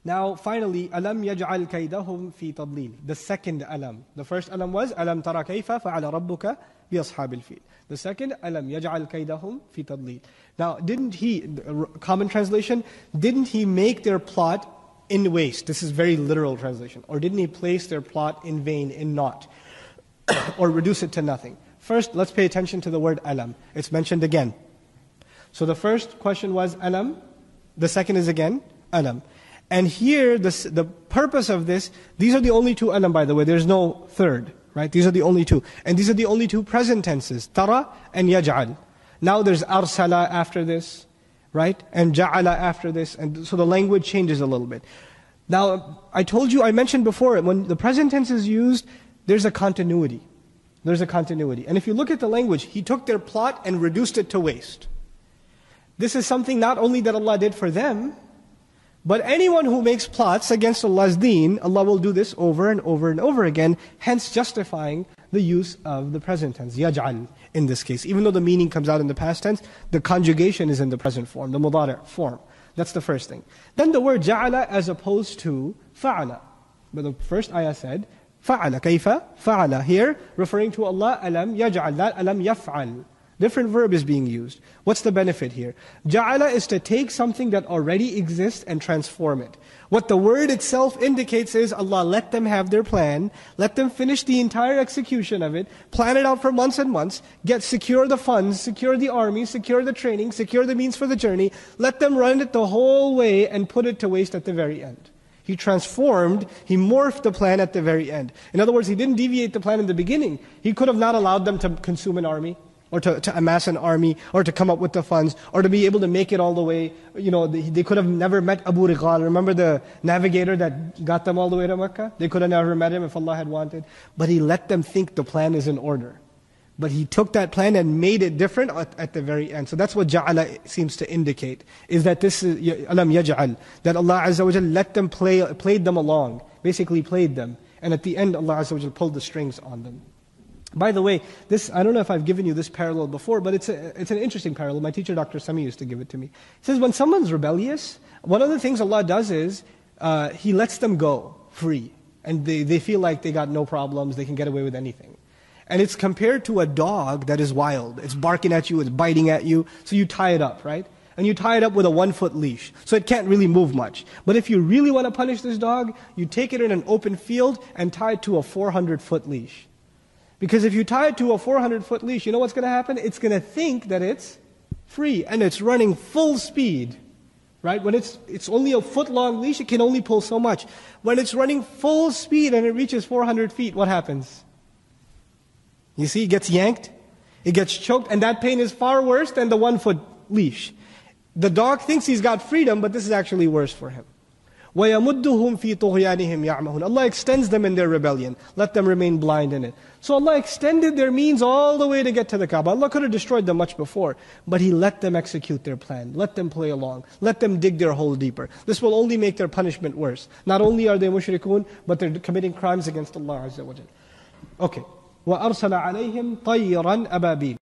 Now, finally, أَلَمْ يَجْعَلْ كَيْدَهُمْ فِي تَضْلِيلٍ. The second alam. The first alam was, أَلَمْ تَرَ كَيْفَ فَعَلَ رَبُّكَ بِأَصْحَابِ الْفِيلِ. The second, أَلَمْ يَجْعَلْ كَيْدَهُمْ فِي تَضْلِيلٍ. Now, didn't he, common translation, didn't he make their plot in waste? This is very literal translation. Or didn't he place their plot in vain, in naught? Or reduce it to nothing? First, let's pay attention to the word alam. It's mentioned again. So the first question was alam. The second is again alam. And here, the purpose of this, these are the only two alam, by the way. There's no third, right? These are the only two. And these are the only two present tenses, tara and yaj'al. Now there's arsala after this, right? And ja'ala after this. And so the language changes a little bit. Now, I mentioned before, when the present tense is used, there's a continuity. There's a continuity. And if you look at the language, he took their plot and reduced it to waste. This is something not only that Allah did for them, but anyone who makes plots against Allah's deen, Allah will do this over and over and over again, hence justifying the use of the present tense, yaj'al, in this case. Even though the meaning comes out in the past tense, the conjugation is in the present form, the mudari' form. That's the first thing. Then the word ja'ala as opposed to fa'ala. But the first ayah said, fa'ala, kayfa, fa'ala. Here, referring to Allah, alam yaj'al, not alam yaf'al. Different verb is being used. What's the benefit here? Ja'ala is to take something that already exists and transform it. What the word itself indicates is Allah let them have their plan, let them finish the entire execution of it, plan it out for months and months, secure the funds, secure the army, secure the training, secure the means for the journey, let them run it the whole way and put it to waste at the very end. He transformed, he morphed the plan at the very end. In other words, he didn't deviate the plan in the beginning. He could have not allowed them to consume an army, or to amass an army, or to come up with the funds, or to be able to make it all the way. They could have never met Abu Righal. Remember the navigator that got them all the way to Mecca? They could have never met him if Allah had wanted. But He let them think the plan is in order. But He took that plan and made it different at the very end. So that's what ja'ala seems to indicate, is that this is, alam yaj'al, that Allah Azza wa Jal let them played them along, basically played them. And at the end Allah Azza wa Jal pulled the strings on them. By the way, I don't know if I've given you this parallel before, but it's an interesting parallel. My teacher, Dr. Sami, used to give it to me. He says when someone's rebellious, one of the things Allah does is, He lets them go free. And they feel like they got no problems, they can get away with anything. And it's compared to a dog that is wild. It's barking at you, it's biting at you, so you tie it up, right? And you tie it up with a 1-foot leash, so it can't really move much. But if you really want to punish this dog, you take it in an open field and tie it to a 400-foot leash. Because if you tie it to a 400-foot leash, you know what's going to happen? It's going to think that it's free, and it's running full speed. Right? When it's only a foot-long leash, it can only pull so much. When it's running full speed and it reaches 400 feet, what happens? You see, it gets yanked, it gets choked, and that pain is far worse than the 1-foot leash. The dog thinks he's got freedom, but this is actually worse for him. وَيَمُدُّهُمْ فِي طُغْيَانِهِمْ يَعْمَهُونَ. Allah extends them in their rebellion. Let them remain blind in it. So Allah extended their means all the way to get to the Kaaba. Allah could have destroyed them much before, but He let them execute their plan. Let them play along. Let them dig their hole deeper. This will only make their punishment worse. Not only are they mushrikun, but they're committing crimes against Allah Azza wa Jal. Okay. وَأَرْسَلَ عَلَيْهِمْ طَيِّرًا أَبَابِيلَ.